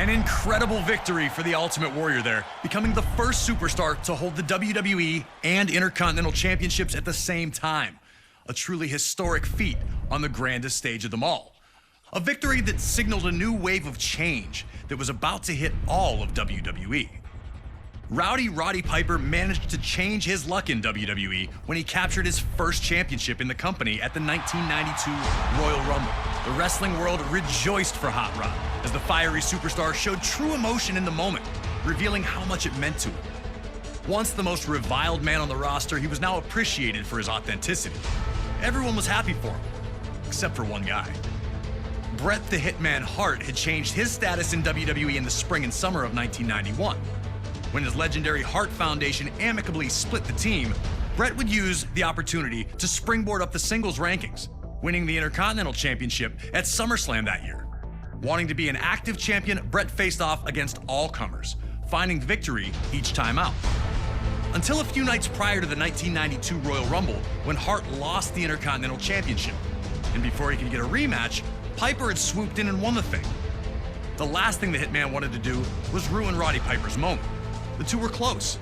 An incredible victory for the Ultimate Warrior there, becoming the first superstar to hold the WWE and Intercontinental Championships at the same time. A truly historic feat on the grandest stage of them all. A victory that signaled a new wave of change that was about to hit all of WWE. Roddy Piper managed to change his luck in WWE when he captured his first championship in the company at the 1992 Royal Rumble. The wrestling world rejoiced for Hot Rod as the fiery superstar showed true emotion in the moment, revealing how much it meant to him. Once the most reviled man on the roster, he was now appreciated for his authenticity. Everyone was happy for him, except for one guy. Bret the Hitman Hart had changed his status in WWE in the spring and summer of 1991. When his legendary Hart Foundation amicably split the team, Bret would use the opportunity to springboard up the singles rankings, winning the Intercontinental Championship at SummerSlam that year. Wanting to be an active champion, Bret faced off against all comers, finding victory each time out. Until a few nights prior to the 1992 Royal Rumble, when Hart lost the Intercontinental Championship. And before he could get a rematch, Piper had swooped in and won the thing. The last thing the Hitman wanted to do was ruin Roddy Piper's moment. The two were close.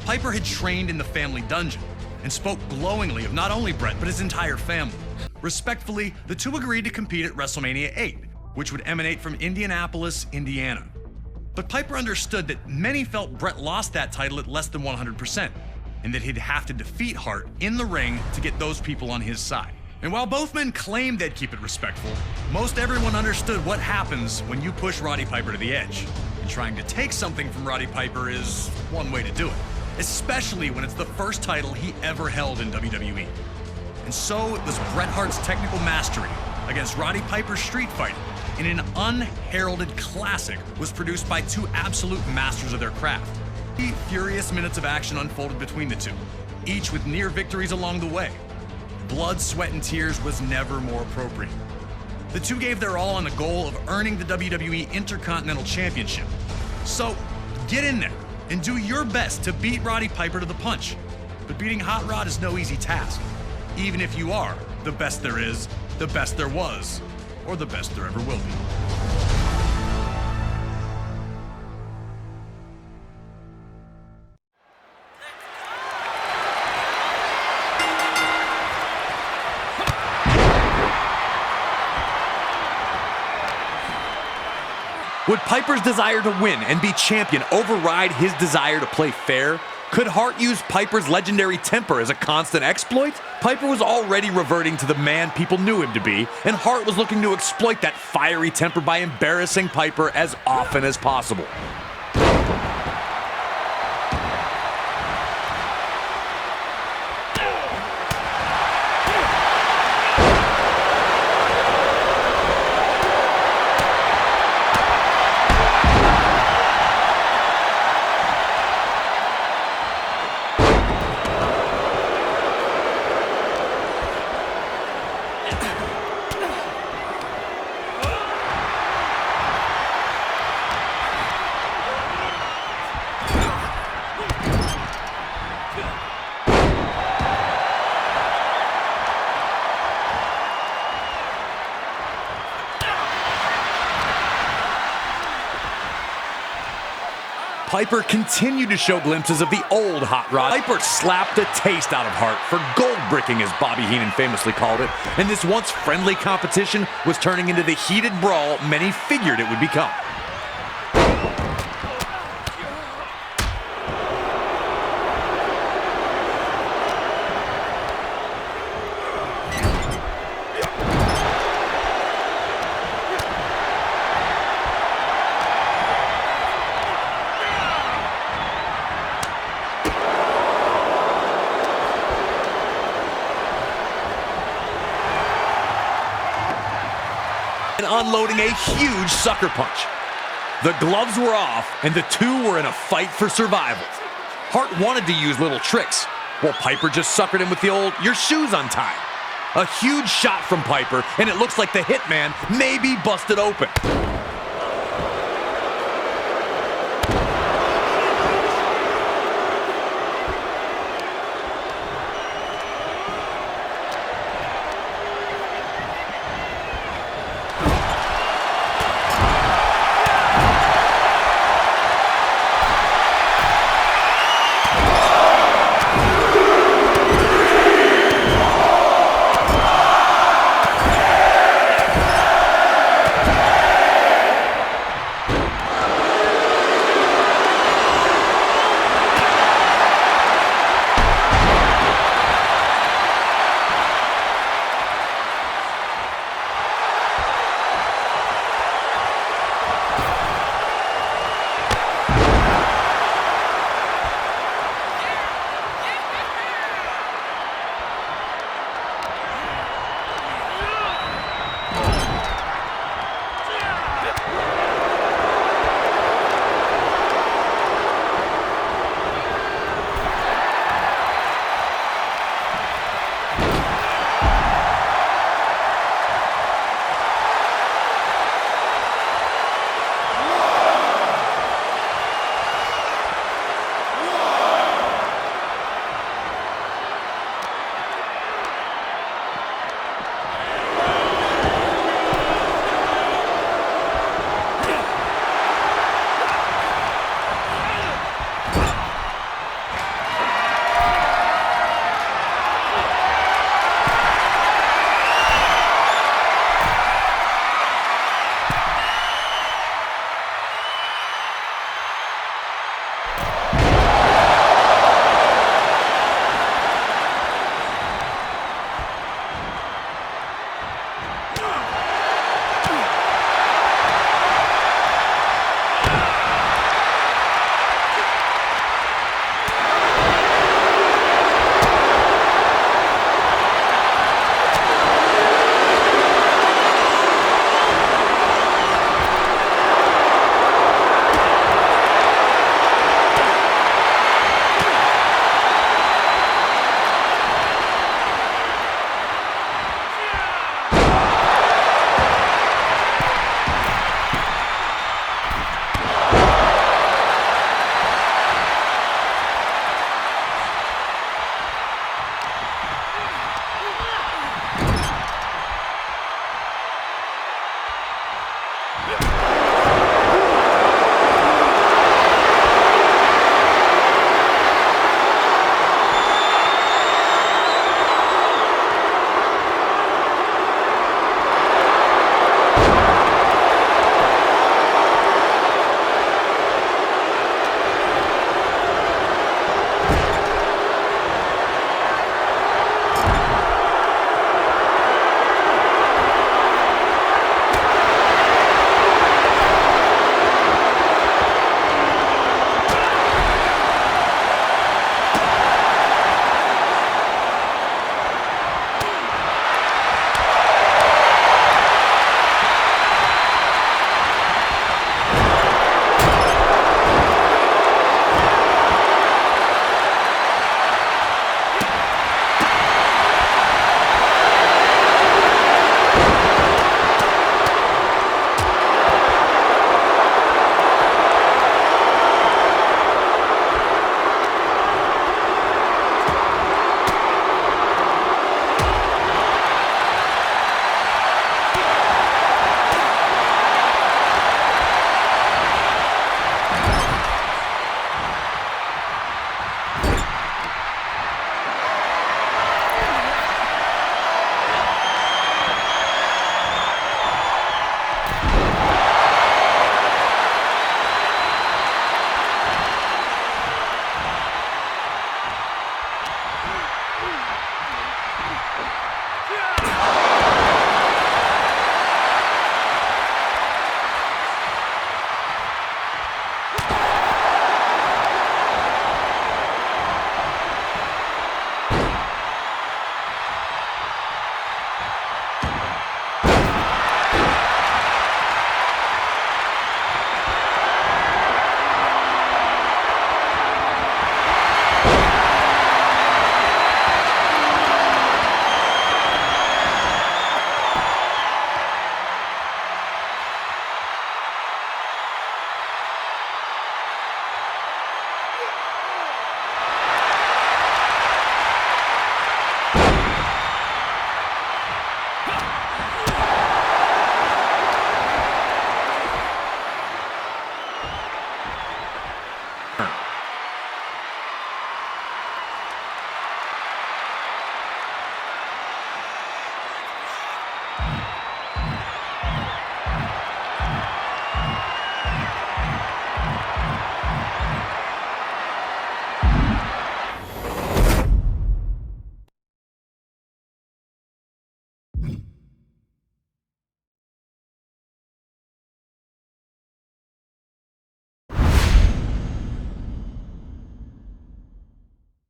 Piper had trained in the family dungeon and spoke glowingly of not only Bret, but his entire family. Respectfully, the two agreed to compete at WrestleMania 8, which would emanate from Indianapolis, Indiana. But Piper understood that many felt Bret lost that title at less than 100%, and that he'd have to defeat Hart in the ring to get those people on his side. And while both men claimed they'd keep it respectful, most everyone understood what happens when you push Roddy Piper to the edge. And trying to take something from Roddy Piper is one way to do it, especially when it's the first title he ever held in WWE. And so it was Bret Hart's technical mastery against Roddy Piper's street fighting in an unheralded classic was produced by two absolute masters of their craft. 3 furious minutes of action unfolded between the two, each with near victories along the way. Blood, sweat, and tears was never more appropriate. The two gave their all on the goal of earning the WWE Intercontinental Championship. So, get in there and do your best to beat Roddy Piper to the punch. But beating Hot Rod is no easy task, even if you are the best there is, the best there was, or the best there ever will be. Would Piper's desire to win and be champion override his desire to play fair? Could Hart use Piper's legendary temper as a constant exploit? Piper was already reverting to the man people knew him to be, and Hart was looking to exploit that fiery temper by embarrassing Piper as often as possible. Piper continued to show glimpses of the old Hot Rod. Piper slapped the taste out of Hart for gold bricking, as Bobby Heenan famously called it, and this once friendly competition was turning into the heated brawl many figured it would become. And unloading a huge sucker punch. The gloves were off, and the two were in a fight for survival. Hart wanted to use little tricks, while Piper just suckered him with the old, "your shoes untied." A huge shot from Piper, and it looks like the Hitman may be busted open.